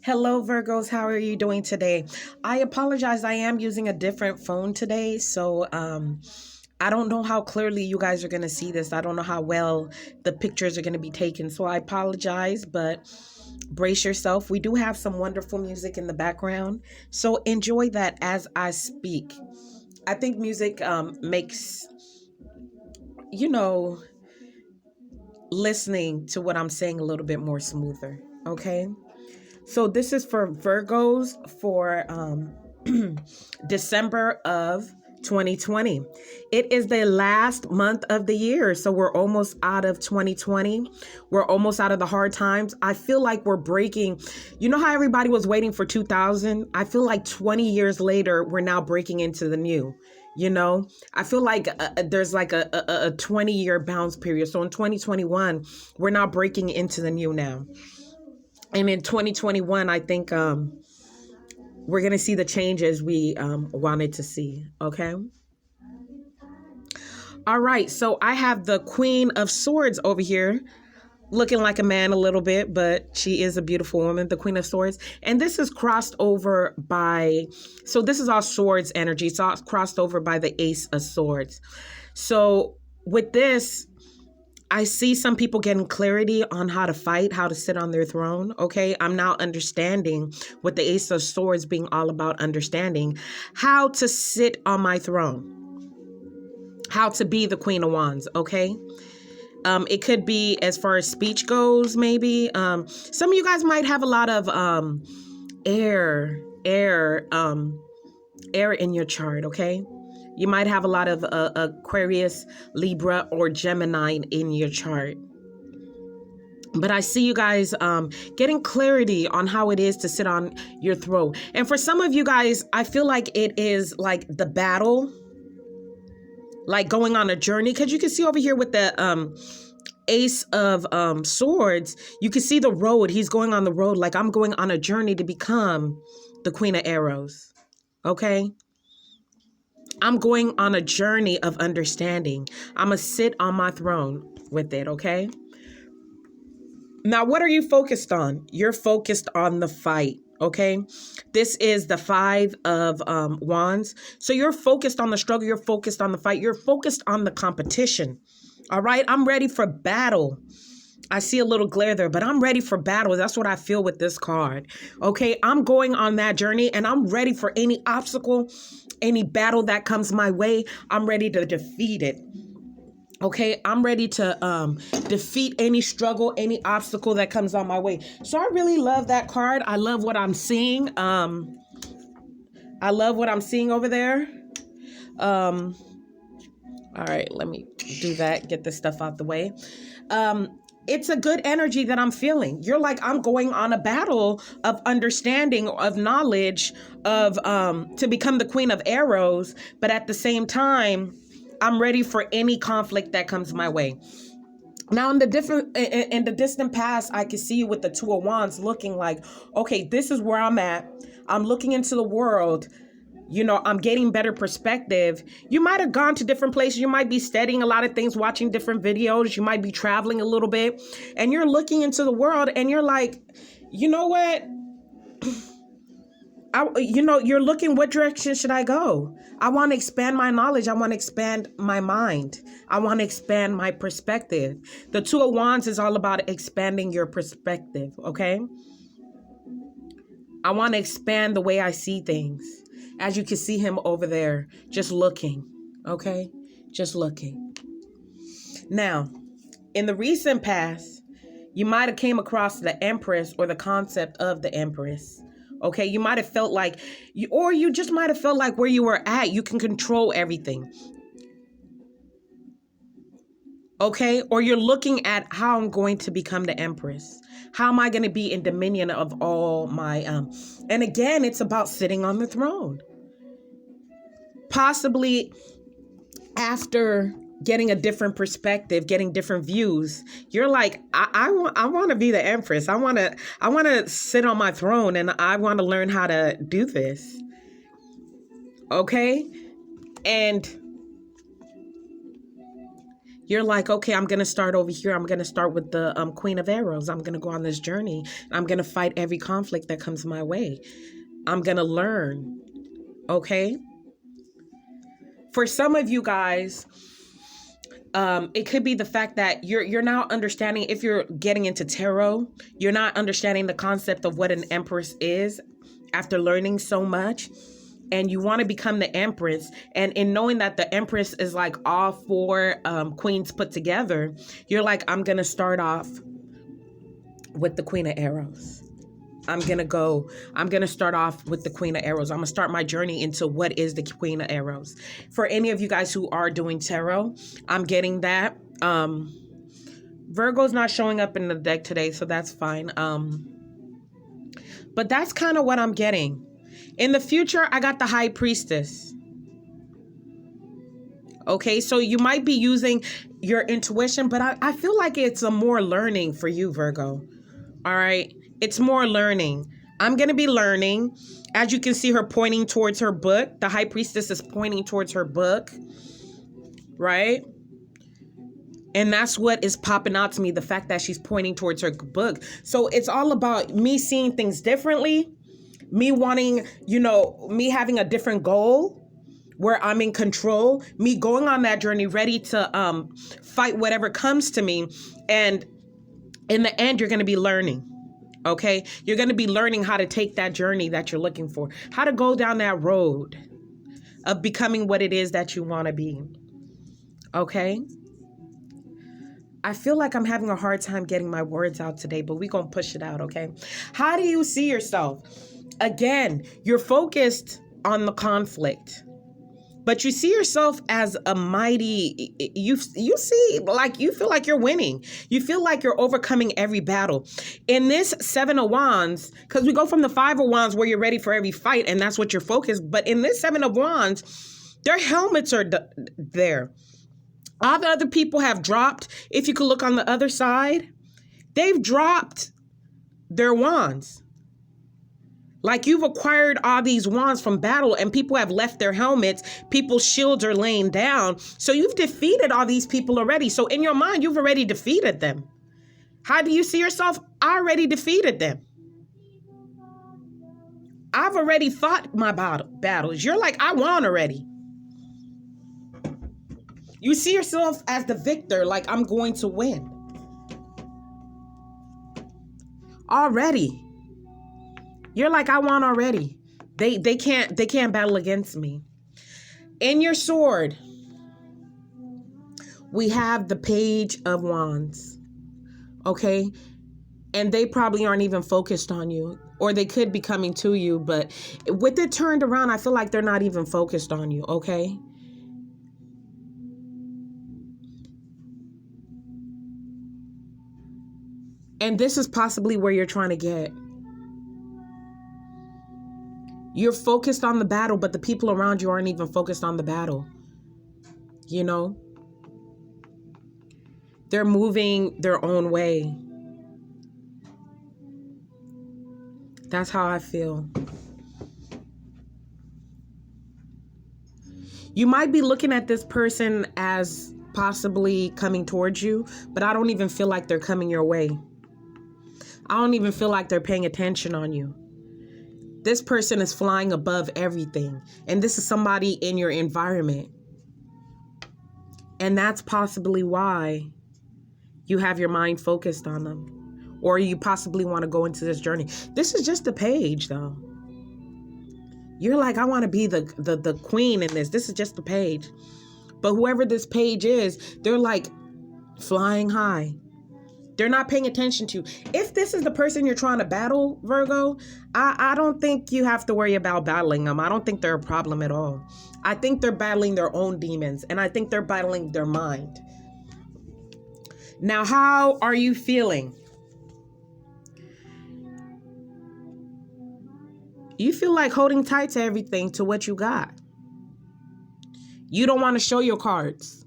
Hello, Virgos. How are you doing today? I apologize. I am using a different phone today. So, I don't know how clearly you guys are going to see this. I don't know how well the pictures are going to be taken. So, I apologize, but brace yourself. We do have some wonderful music in the background. So, enjoy that as I speak. I think music makes, you know, listening to what I'm saying a little bit more smoother. Okay. So this is for Virgos for December of 2020. It is the last month of the year. So we're almost out of 2020. We're almost out of the hard times. I feel like we're breaking, you know how everybody was waiting for 2000? I feel like 20 years later, we're now breaking into the new. I feel like there's like a 20-year bounce period. So in 2021, we're now breaking into the new now. And in 2021, I think we're going to see the changes we wanted to see. Okay. All right. So I have the Queen of Swords over here looking like a man a little bit, but she is a beautiful woman, the Queen of Swords. And this is crossed over by, so this is all swords energy. So it's crossed over by the Ace of Swords. So with this, I see some people getting clarity on how to fight, how to sit on their throne. Okay. I'm now understanding with the Ace of Swords being all about understanding how to sit on my throne, how to be the Queen of Wands. Okay. It could be as far as speech goes, maybe. Some of you guys might have a lot of air in your chart. Okay. You might have a lot of Aquarius, Libra, or Gemini in your chart. But I see you guys getting clarity on how it is to sit on your throne. And for some of you guys, I feel like it is like the battle, like going on a journey. Because you can see over here with the Ace of Swords, you can see the road. He's going on the road. Like I'm going on a journey to become the Queen of Arrows. Okay. I'm going on a journey of understanding. I'm going to sit on my throne with it, okay? Now, what are you focused on? You're focused on the fight, okay? This is the Five of Wands. So you're focused on the struggle. You're focused on the fight. You're focused on the competition, all right? I'm ready for battle. I see a little glare there, but I'm ready for battle. That's what I feel with this card. Okay, I'm going on that journey and I'm ready for any obstacle, any battle that comes my way. I'm ready to defeat it. Okay, I'm ready to defeat any struggle, any obstacle that comes on my way. So I really love that card. I love what I'm seeing. I love what I'm seeing over there. All right, let me do that, get this stuff out the way. It's a good energy that I'm feeling. You're like, I'm going on a battle of understanding, of knowledge, of to become the Queen of Arrows. But at the same time, I'm ready for any conflict that comes my way. Now, in the distant past, I can see you with the Two of Wands looking like, okay, this is where I'm at. I'm looking into the world. I'm getting better perspective. You might have gone to different places. You might be studying a lot of things, watching different videos. You might be traveling a little bit and you're looking into the world and you're like, you know what? You're looking, what direction should I go? I want to expand my knowledge. I want to expand my mind. I want to expand my perspective. The Two of Wands is all about expanding your perspective. Okay. I want to expand the way I see things. As you can see him over there, just looking, okay? Just looking. Now, in the recent past, you might have came across the Empress or the concept of the Empress, okay? You might have felt like, you just might have felt like where you were at, you can control everything, okay? Or you're looking at how I'm going to become the Empress. How am I going to be in dominion of all my, and again, it's about sitting on the throne. Possibly after getting a different perspective, getting different views, you're like, I want to be the Empress. I want to sit on my throne and I want to learn how to do this. Okay. And You're like, okay, I'm going to start over here. I'm going to start with the Queen of Arrows. I'm going to go on this journey. I'm going to fight every conflict that comes my way. I'm going to learn. Okay? For some of you guys, it could be the fact that you're now understanding, if you're getting into tarot, you're not understanding the concept of what an empress is after learning so much. And you want to become the empress. And in knowing that the empress is like all four queens put together, you're like, I'm going to start off with the Queen of Arrows. I'm going to start off with the Queen of Arrows. I'm going to start my journey into what is the Queen of Arrows. For any of you guys who are doing tarot, I'm getting that. Virgo's not showing up in the deck today, so that's fine. But that's kind of what I'm getting. In the future, I got the High Priestess. Okay, so you might be using your intuition, but I feel like it's a more learning for you, Virgo. All right, it's more learning. I'm going to be learning. As you can see her pointing towards her book. The High Priestess is pointing towards her book, right? And that's what is popping out to me, the fact that she's pointing towards her book. So it's all about me seeing things differently. Me wanting, me having a different goal where I'm in control, me going on that journey, ready to fight whatever comes to me. And in the end, you're going to be learning. Okay. You're going to be learning how to take that journey that you're looking for, how to go down that road of becoming what it is that you want to be. Okay. I feel like I'm having a hard time getting my words out today, but we're going to push it out. Okay. How do you see yourself? Again, you're focused on the conflict, but you see yourself as a mighty, you see, like, you feel like you're winning. You feel like you're overcoming every battle. In this Seven of Wands, because we go from the Five of Wands where you're ready for every fight, and that's what you're focused. But in this Seven of Wands, their helmets are there. All the other people have dropped. If you could look on the other side, they've dropped their wands. Like, you've acquired all these wands from battle, and people have left their helmets. People's shields are laying down. So you've defeated all these people already. So in your mind, you've already defeated them. How do you see yourself? I already defeated them. I've already fought my battles. You're like, I won already. You see yourself as the victor, like, I'm going to win. Already. You're like, I won already. They can't battle against me. In your sword, we have the Page of Wands. Okay? And they probably aren't even focused on you, or they could be coming to you, but with it turned around, I feel like they're not even focused on you. Okay? And this is possibly where you're trying to get. You're focused on the battle, but the people around you aren't even focused on the battle. They're moving their own way. That's how I feel. You might be looking at this person as possibly coming towards you, but I don't even feel like they're coming your way. I don't even feel like they're paying attention on you. This person is flying above everything. And this is somebody in your environment. And that's possibly why you have your mind focused on them. Or you possibly want to go into this journey. This is just a page, though. You're like, I want to be the queen in this. This is just a page. But whoever this page is, they're like flying high. They're not paying attention to you. If this is the person you're trying to battle, Virgo, I don't think you have to worry about battling them. I don't think they're a problem at all. I think they're battling their own demons, and I think they're battling their mind. Now, how are you feeling? You feel like holding tight to everything, to what you got. You don't want to show your cards.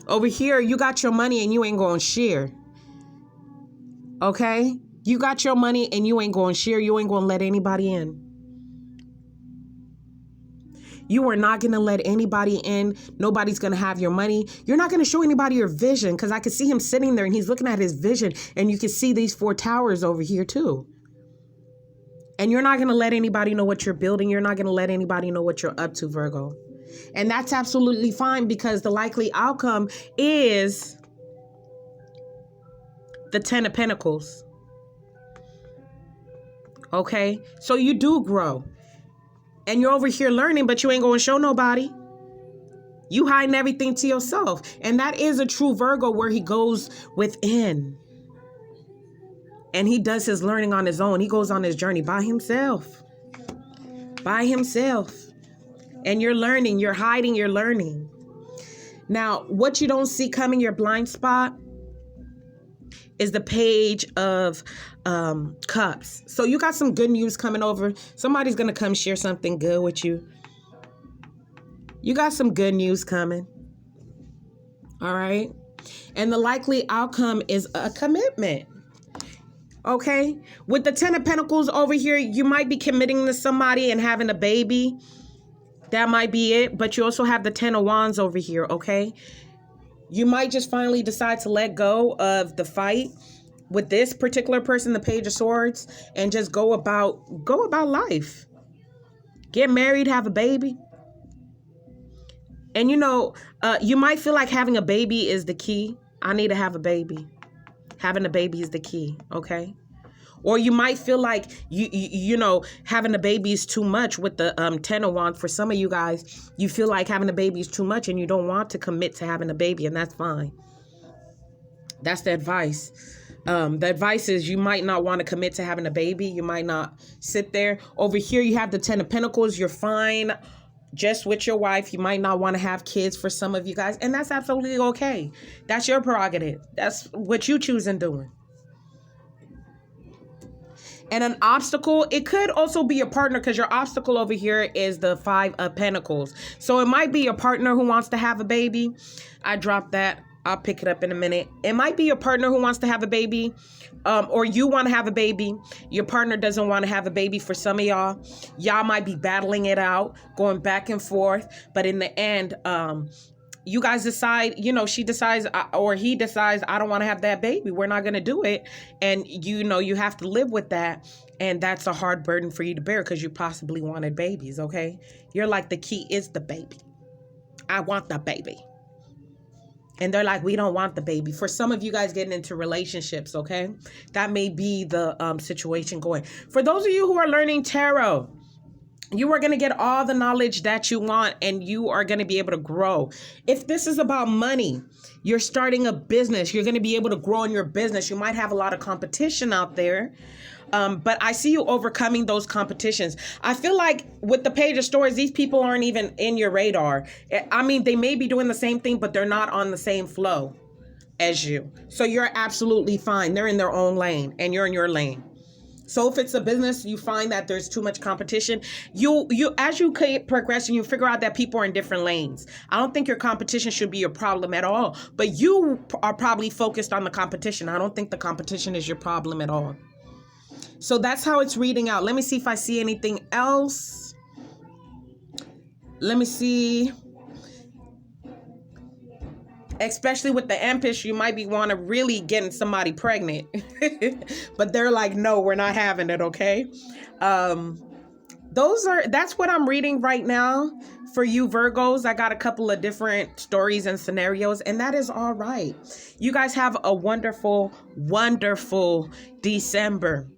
Over here, you got your money and you ain't going to share. Okay? You got your money and you ain't going to share. You ain't going to let anybody in. You are not going to let anybody in. Nobody's going to have your money. You're not going to show anybody your vision, because I could see him sitting there and he's looking at his vision, and you can see these 4 towers over here too. And you're not going to let anybody know what you're building. You're not going to let anybody know what you're up to, Virgo. And that's absolutely fine, because the likely outcome is the 10 of Pentacles. Okay? So you do grow. And you're over here learning, but you ain't going to show nobody. You hiding everything to yourself. And that is a true Virgo, where he goes within. And he does his learning on his own. He goes on his journey by himself. By himself. And you're learning. You're hiding. You're learning. Now, what you don't see coming, your blind spot, is the Page of Cups. So you got some good news coming over. Somebody's going to come share something good with you. You got some good news coming. All right. And the likely outcome is a commitment. Okay. With the 10 of Pentacles over here, you might be committing to somebody and having a baby. That might be it. But you also have the 10 of Wands over here. Okay. You might just finally decide to let go of the fight with this particular person, the Page of Swords, and just go about life. Get married, have a baby. And you might feel like having a baby is the key. I need to have a baby. Having a baby is the key, okay? Or you might feel like having a baby is too much with the 10 of Wands. For some of you guys, you feel like having a baby is too much and you don't want to commit to having a baby, and that's fine. That's the advice. The advice is you might not want to commit to having a baby. You might not sit there. Over here, you have the 10 of Pentacles. You're fine just with your wife. You might not want to have kids for some of you guys, and that's absolutely okay. That's your prerogative. That's what you choose in doing. And an obstacle, it could also be your partner, because your obstacle over here is the 5 of Pentacles. So it might be your partner who wants to have a baby. I dropped that. I'll pick it up in a minute. It might be your partner who wants to have a baby, or you want to have a baby. Your partner doesn't want to have a baby. For some of y'all, y'all might be battling it out, going back and forth. But in the end, you guys decide, she decides or he decides, I don't want to have that baby. We're not going to do it. And you have to live with that. And that's a hard burden for you to bear, because you possibly wanted babies. Okay. You're like, the key is the baby. I want the baby. And they're like, we don't want the baby. For some of you guys getting into relationships, okay? That may be the situation going. For those of you who are learning tarot, you are going to get all the knowledge that you want, and you are going to be able to grow. If this is about money, you're starting a business, you're going to be able to grow in your business. You might have a lot of competition out there. But I see you overcoming those competitions. I feel like with the Page of Swords, these people aren't even in your radar. I mean, they may be doing the same thing, but they're not on the same flow as you. So you're absolutely fine. They're in their own lane and you're in your lane. So if it's a business, you find that there's too much competition, as you progress and you figure out that people are in different lanes. I don't think your competition should be your problem at all, but you are probably focused on the competition. I don't think the competition is your problem at all. So that's how it's reading out. Let me see if I see anything else. Let me see. Especially with the Empress, you might be want to really getting somebody pregnant. But they're like, no, we're not having it, okay? That's what I'm reading right now for you Virgos. I got a couple of different stories and scenarios, and that is all right. You guys have a wonderful, wonderful December.